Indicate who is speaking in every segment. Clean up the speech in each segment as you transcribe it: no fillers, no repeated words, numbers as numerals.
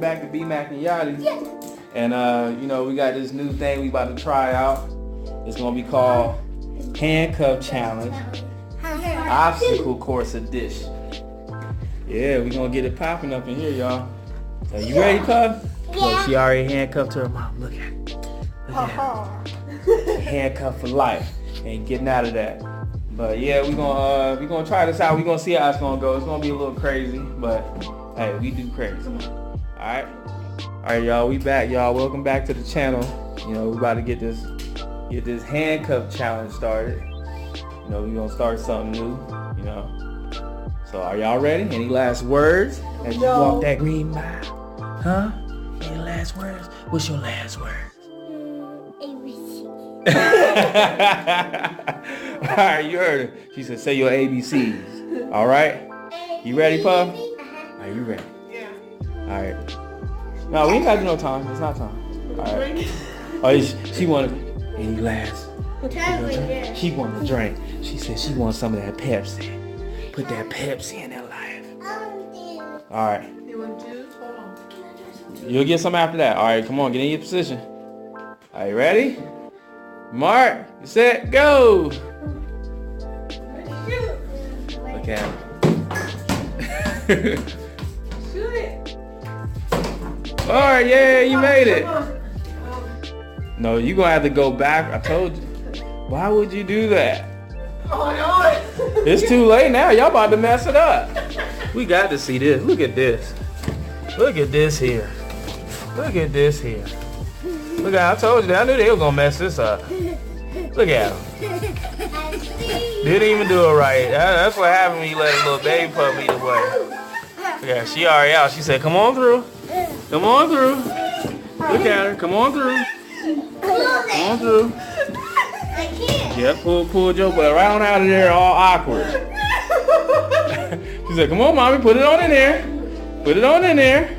Speaker 1: back to B Mac and Yachty. And you know, we got this new thing we about to try out. It's gonna be called Handcuff Challenge, Obstacle Course Edition. Yeah, we gonna get it popping up in here, y'all. Are you ready, Puff?
Speaker 2: Yeah.
Speaker 1: Look, she already handcuffed her mom. Look at it. Look at it. Handcuffed for life. Ain't getting out of that. But yeah, we gonna try this out. We gonna see how it's gonna go. It's gonna be a little crazy, but hey, we do crazy. Alright, y'all. We back, y'all. Welcome back to the channel. You know, we about to get this handcuff challenge started. You know, we gonna start something new. You know. So are y'all ready? Any last words as you walk that green mile? Huh? Any last words? What's your last word?
Speaker 2: ABC.
Speaker 1: Alright, you heard her. She said say your ABCs. Alright? You ready, Puff? Are you ready?
Speaker 3: Yeah.
Speaker 1: Alright. No, we ain't got no time. It's not time. Alright. Oh, she wanted any last. She wanted a drink. She said she wants some of that Pepsi. Put that Pepsi in her life. Alright.
Speaker 3: You want juice? Hold on.
Speaker 1: You'll get some after that. Alright, come on, get in your position. Are you ready? Mark, set, go! Look at him.
Speaker 3: Shoot it.
Speaker 1: Alright, yeah, you made it.
Speaker 3: Come on.
Speaker 1: No, you're gonna have to go back. I told you. Why would you do that?
Speaker 3: Oh no.
Speaker 1: It's too late now. Y'all about to mess it up. We got to see this. Look at this. Look at this here. Look at this here. Look at, I told you, I knew they were gonna mess this up. Look at him. Didn't even do it right. That's what happened when you let a little baby pup eat away. Look at her. She already out. She said, come on through. Come on through. Look at her. Come on through. Come on through.
Speaker 2: I can't.
Speaker 1: Yeah, pull Joe butt right on out of there, all awkward. She said, come on, mommy, put it on in there. Put it on in there.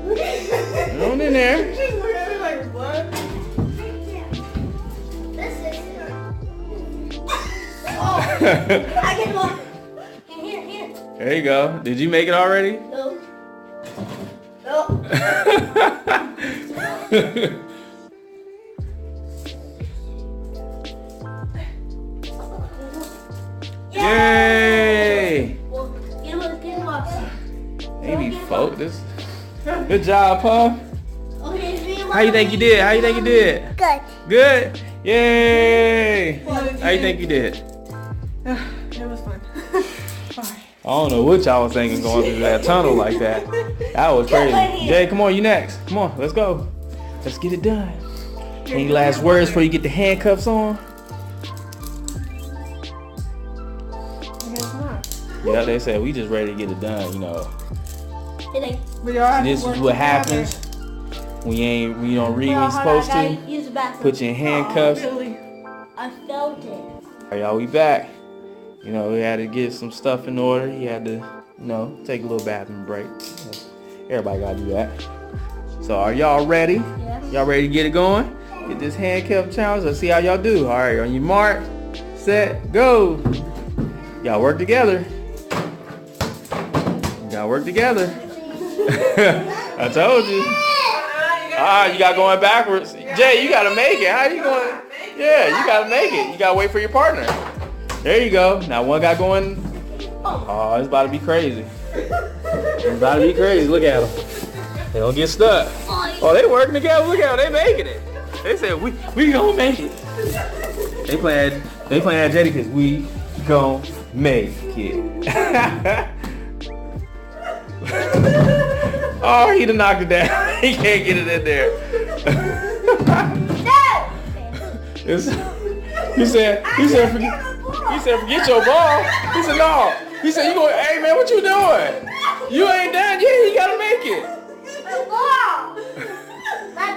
Speaker 1: Put it on in there.
Speaker 3: She's looking at me like, what?
Speaker 2: Oh, I can walk. Here.
Speaker 1: There you go. Did you make it already?
Speaker 2: No.
Speaker 1: Yay!
Speaker 2: Well, get him up.
Speaker 1: Maybe focus. Good job, Puff.
Speaker 2: Okay,
Speaker 1: How you think you did? How you think you did?
Speaker 2: Good.
Speaker 1: Good? Yay! How you think you did?
Speaker 3: It was fun. Bye.
Speaker 1: I don't know what y'all was thinking going through that tunnel like that. That was crazy. Jay, come on, you next. Come on, let's go. Let's get it done. Any last words before you get the handcuffs on?
Speaker 3: I guess not.
Speaker 1: Yeah, they said we just ready to get it done, you know.
Speaker 3: But y'all have
Speaker 1: And this
Speaker 3: to work
Speaker 1: is what
Speaker 3: together.
Speaker 1: happens when you don't read when you're supposed to.
Speaker 2: Use the bathroom.
Speaker 1: Put you in handcuffs.
Speaker 3: Really?
Speaker 2: I felt it.
Speaker 1: Alright, y'all, we back. You know, we had to get some stuff in order. He had to, you know, take a little bathroom break. Everybody gotta do that. So are y'all ready?
Speaker 2: Yeah.
Speaker 1: Y'all ready to get it going? Get this handcuff challenge. Let's see how y'all do. Alright, on your mark, set, go. Y'all work together. Y'all work together. I told you. You got going backwards. Jay, you gotta make it. How you going? Yeah, you gotta make it. You gotta wait for your partner. There you go. Now one guy going. Oh, it's about to be crazy. It's about to be crazy. Look at them. They don't get stuck. Oh, they working together. Look at them. They making it. They said we gonna make it. They playing at Jetty because we gonna make it. Oh, he done knocked it down. He can't get it in there. He said, forget your ball. He said, no. He said, hey man, what you doing? You ain't done yet. You gotta make it.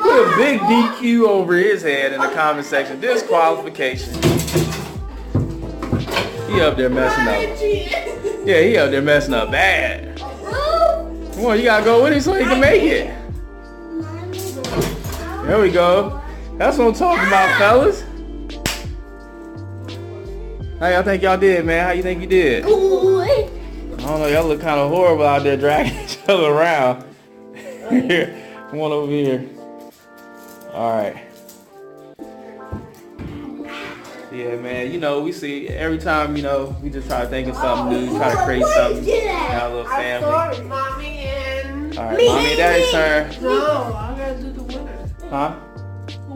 Speaker 1: Put a big DQ over his head in the comment section. Disqualification. He up there messing up. Yeah, he up there messing up bad. Come on, you gotta go with him so he can make it. There we go. That's what I'm talking about, fellas. How y'all think y'all did, man? How you think you did? don't know, y'all look kind of horrible out there dragging each other around. Here, come on over here. All right. Yeah, man, you know, we see every time, you know, we just try to think of something new, try to create something in our little family.
Speaker 3: Sorry, mommy and...
Speaker 1: All right, mommy and daddy's turn.
Speaker 3: No, I gotta do the winner.
Speaker 1: Huh?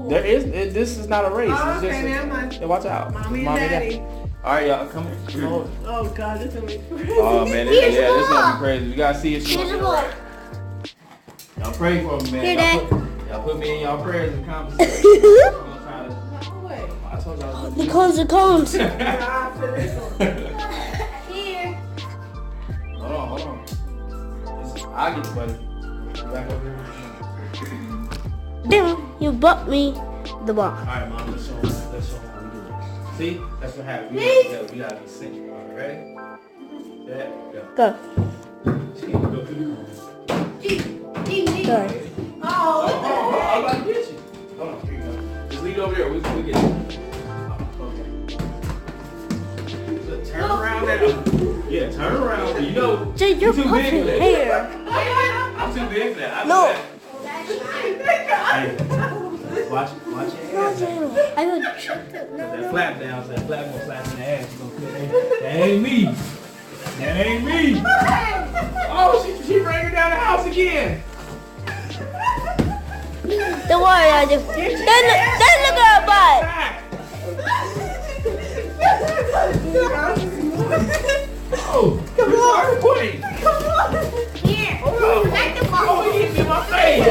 Speaker 1: There is, this is not a race.
Speaker 3: Oh,
Speaker 1: It's just
Speaker 3: okay, never mind.
Speaker 1: yeah, watch out.
Speaker 3: Mommy and daddy.
Speaker 1: All right, y'all, come over.
Speaker 3: Oh, God, this is gonna be crazy.
Speaker 1: Oh, man, this is gonna be crazy. We gotta see if she
Speaker 2: Here's the
Speaker 1: wants
Speaker 2: ball.
Speaker 1: to. Y'all pray for me, man.
Speaker 2: Here,
Speaker 1: Y'all put me in y'all prayers and conversations. I'm gonna try to.
Speaker 3: No way.
Speaker 1: I told y'all.
Speaker 2: The cones.
Speaker 3: Ah, for this one.
Speaker 2: Here.
Speaker 1: Hold on. I'll get the buddy. Back over here.
Speaker 2: Damn, you bought me the ball.
Speaker 1: All right, mom. Let's show them how we do it. See, that's what happens. We gotta be sync. All right, ready? Set, go.
Speaker 2: Go.
Speaker 1: She can go through the corner.
Speaker 2: Sorry.
Speaker 3: Oh,
Speaker 1: I'm about to get you. Hold on, here you go. Just leave it over there. We get it. Oh, okay. So turn around now. Yeah, turn around. You know,
Speaker 2: Jay, you're
Speaker 1: too big
Speaker 2: puffing
Speaker 1: for that.
Speaker 2: hair.
Speaker 1: I'm too big for that. I
Speaker 2: No.
Speaker 1: know that. Hey, watch your ass.
Speaker 2: I would check it.
Speaker 1: Put that flap down, so that flap gonna slap in the ass. That ain't me. That ain't me. Oh, she bring her down the house again.
Speaker 2: Don't worry, I just. Then look at her butt.
Speaker 1: Oh, come on, quit.
Speaker 2: Here.
Speaker 1: Oh, he hit me in my face.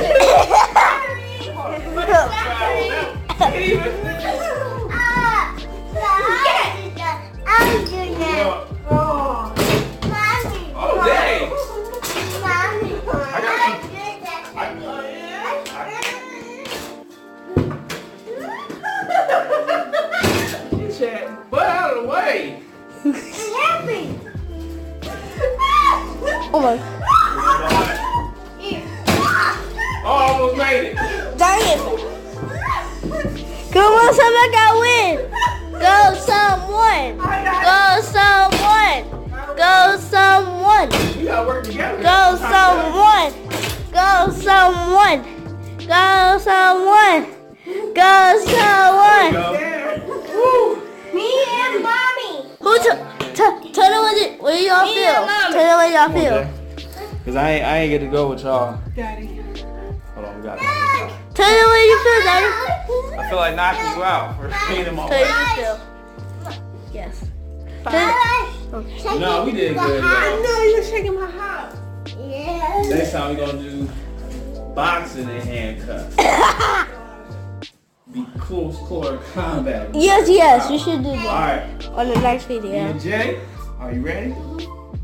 Speaker 1: Oh, dang. I got you. Chat, butt out of the way.
Speaker 2: Oh my.
Speaker 1: Oh, I almost made it.
Speaker 2: Dang it. Come on, someone got win. Go someone. Go someone. Go someone.
Speaker 1: We gotta work together.
Speaker 2: Go someone. Go someone. Go someone. Go someone. Me and mommy. Who tell them what y'all feel. Tell them what y'all feel.
Speaker 1: Cause I ain't get to go with y'all.
Speaker 3: Daddy.
Speaker 1: Hold on, we got it.
Speaker 2: Tell them what you feel, Daddy.
Speaker 1: I feel like knocking you out for being in my
Speaker 2: Tell them
Speaker 1: way.
Speaker 2: what you feel. Yes.
Speaker 1: No, we did good.
Speaker 3: I
Speaker 1: Yo.
Speaker 3: know you're shaking my house.
Speaker 1: Next time we gonna do boxing and handcuffs. Be close quarter combat.
Speaker 2: Yes, we should do
Speaker 1: All
Speaker 2: that
Speaker 1: right.
Speaker 2: on the next
Speaker 1: Me
Speaker 2: video.
Speaker 1: and Jay, are you ready? All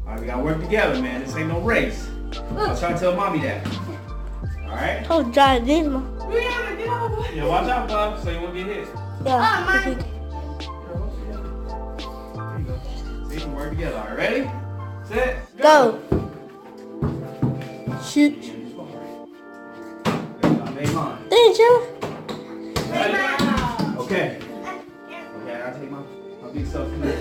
Speaker 1: right, we gotta work together, man. This ain't no race. I'll try to tell mommy that. All right.
Speaker 2: Oh, John, this one.
Speaker 3: Rihanna, get over.
Speaker 1: Yeah, watch out, bub, so you won't get hit.
Speaker 2: Yeah.
Speaker 1: There you go. See, we can work together. All right, ready? Set,
Speaker 2: Go. Shoot.
Speaker 1: I made mine.
Speaker 2: Thank you.
Speaker 1: Ready? Okay. Okay, I'll take my big self from there.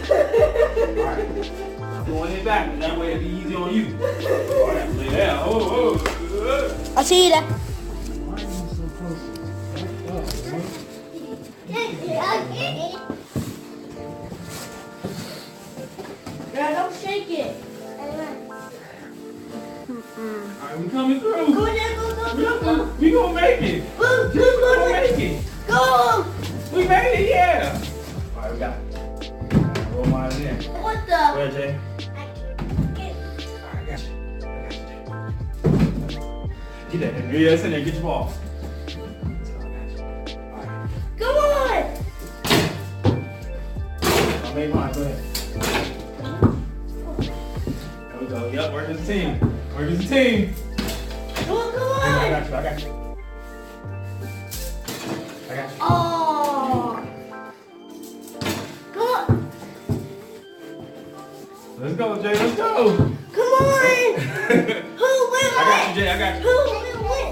Speaker 1: Alright. I'm going in back, and that way it'll be easy on you. Alright, lay down. Oh.
Speaker 2: I'll see you there.
Speaker 1: Why are you so close?
Speaker 2: Yeah, don't shake it.
Speaker 1: Alright, we coming through.
Speaker 2: Go.
Speaker 1: We gonna make it. We gonna make it.
Speaker 2: Go.
Speaker 1: We made it, yeah. Alright, we got it. Roll mine in.
Speaker 2: What the?
Speaker 1: Where, Jay? Alright, I got you. Get that. Yeah, it's in there. Get your ball. Alright.
Speaker 2: Come on.
Speaker 1: I made mine. Go ahead. There we go. Yep, work as a team. Work as a team.
Speaker 2: Come on.
Speaker 1: I got you.
Speaker 2: Oh. Come on.
Speaker 1: Let's go, Jay. Let's go.
Speaker 2: Come on. Who will
Speaker 1: I got you, Jay. I got you.
Speaker 2: Who will win?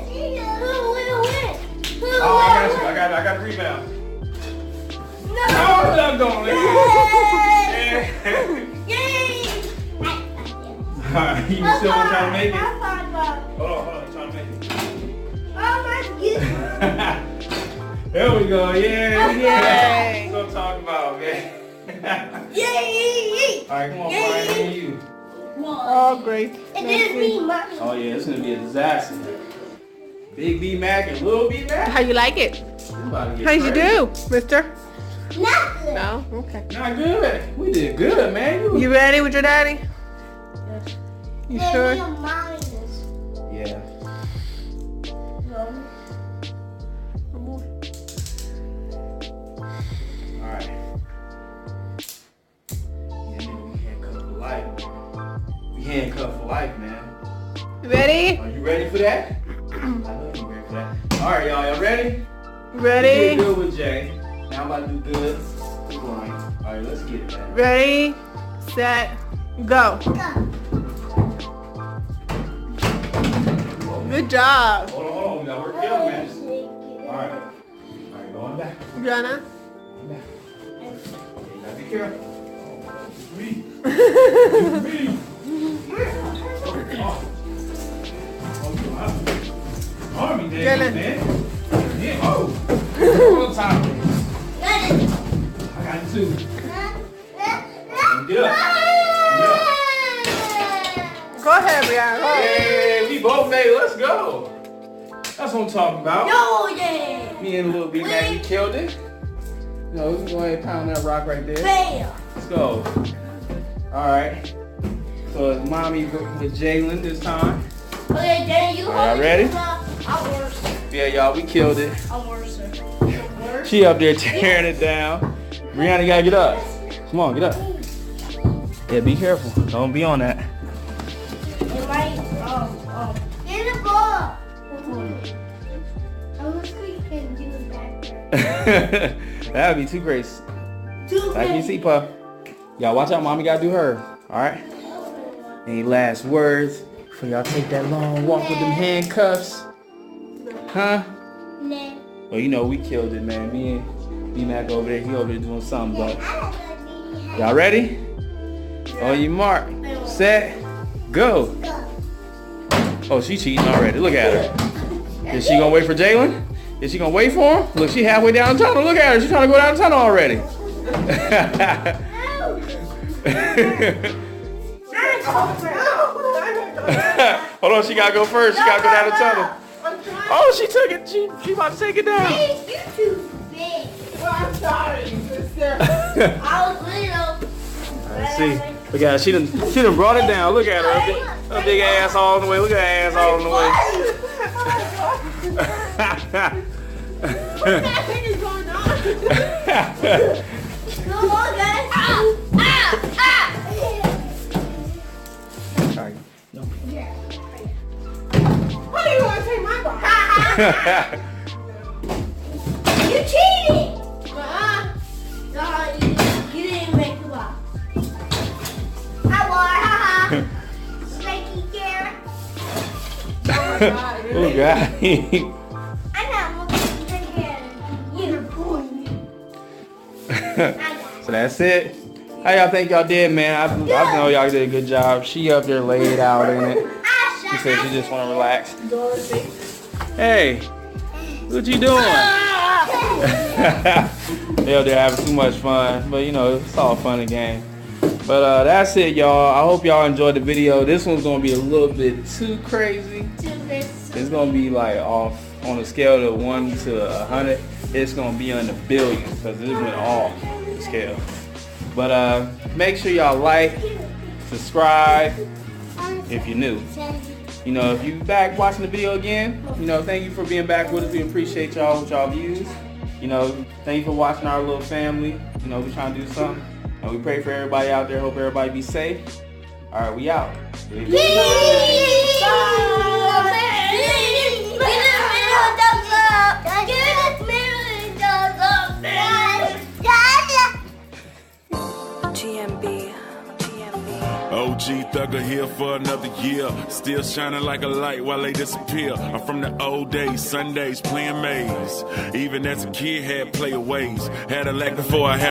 Speaker 2: Who will win? Who
Speaker 1: Oh, I got you. I got the rebound.
Speaker 2: No.
Speaker 1: Oh, I'm going.
Speaker 2: Yay! Yay!
Speaker 1: Alright, you still want to try to make it?
Speaker 2: I thought about.
Speaker 1: Hold on, trying to make it.
Speaker 2: Oh my goodness.
Speaker 1: There we go, yeah.
Speaker 3: Yay.
Speaker 1: That's what I'm talking about, okay?
Speaker 2: Yay!
Speaker 1: Alright, come on, Brian, me and you.
Speaker 3: Oh, great.
Speaker 2: It didn't mean much.
Speaker 1: Oh yeah, it's gonna be a disaster. Big B Mac and little B Mac.
Speaker 3: How you like it?
Speaker 1: How'd
Speaker 3: How'd you do, mister?
Speaker 2: Nothing.
Speaker 3: No? Okay.
Speaker 1: Not good. We did good, man.
Speaker 3: You ready with your daddy? You
Speaker 2: Then
Speaker 3: sure?
Speaker 2: me and mommy is.
Speaker 1: Yeah. Alright. Yeah, man, we handcuffed for life. We handcuffed for life, man.
Speaker 3: You ready?
Speaker 1: Are you ready for that? I know you're ready for that. Alright, y'all ready?
Speaker 3: You
Speaker 1: We
Speaker 3: ready?
Speaker 1: did good with Jay. Now I'm about to do good with Brian. Alright, let's get it, man.
Speaker 3: Ready, set, go. Good job.
Speaker 1: Hold on, we gotta work together, man. Alright. Alright, going back.
Speaker 3: Jana.
Speaker 1: Going back. You gotta be careful. Me. Me. Army days,
Speaker 3: Jana.
Speaker 1: man. Yeah, oh. On top. I got two. Get up.
Speaker 3: Go ahead, Brianna. Go ahead.
Speaker 1: Hey, we both made it. Let's go. That's what I'm talking about.
Speaker 2: Yo, yeah.
Speaker 1: Me and Lil B Man, we killed it. You know, we can go ahead and pound that rock right there.
Speaker 2: Bam.
Speaker 1: Let's go. Alright. So it's mommy with Jalen this time.
Speaker 2: Okay, then you
Speaker 1: Alright, ready?
Speaker 2: I'm worse.
Speaker 1: Yeah, y'all, we killed it.
Speaker 2: I'm worse.
Speaker 1: She up there tearing it down. Brianna, you gotta get up. Come on, get up. Yeah, be careful. Don't be on that.
Speaker 2: It might, get the ball. I wish we can do that.
Speaker 1: That would be too crazy.
Speaker 2: Too
Speaker 1: Like you see, Puff. Y'all watch out, mommy gotta do her. Alright? Any last words before y'all take that long walk with them handcuffs? Huh?
Speaker 2: Nah.
Speaker 1: Well, you know, we killed it, man. Me and B-Mac over there, he over there doing something, but y'all ready? On your mark, set, go. Oh, she cheating already. Look at her. Is she gonna wait for Jalen? Is she gonna wait for him? Look, she halfway down the tunnel. Look at her. She's trying to go down the tunnel already. Hold on, she gotta go first. She gotta go down the tunnel. Oh, she took it. She about to take it down.
Speaker 2: You too big.
Speaker 3: I'm sorry, sister.
Speaker 2: I was little.
Speaker 1: Let's see. Look at her. She done brought it down. Look at her. Her big ass all in the way. Look at her ass all in the way.
Speaker 3: What the heck is going on?
Speaker 2: Come on, guys.
Speaker 1: Sorry. No.
Speaker 3: Why do you want to take my ball?
Speaker 2: You cheated.
Speaker 3: Uh-uh.
Speaker 2: No, you didn't make the ball. I won. Snaky carrot.
Speaker 3: Oh my God,
Speaker 1: Oh,
Speaker 3: really?
Speaker 1: God.
Speaker 2: I'm not looking to carrot. You're pulling me.
Speaker 1: So that's it. How y'all think y'all did, man? I know y'all did a good job. She up there laid out in it. She said she just want to relax.
Speaker 3: Dorothy.
Speaker 1: Hey, what you doing? They up there having too much fun, but you know, it's all fun and game. But that's it, y'all. I hope y'all enjoyed the video. This one's gonna be a little bit too crazy. It's gonna be like off on a scale of 1 to 100. It's gonna be in the billions because it went off the scale. But make sure y'all like, subscribe if you're new. You know, if you back watching the video again, you know, thank you for being back with us. We appreciate y'all with y'all views. You know, thank you for watching our little family. You know, we're trying to do something. And we pray for everybody out there. Hope everybody be safe. All right, we out.
Speaker 4: OG Thugger here for another year. Still shining like a light while they disappear. I'm from the old days, Sundays playing maze. Even as a kid had playaways. Had a lack before I had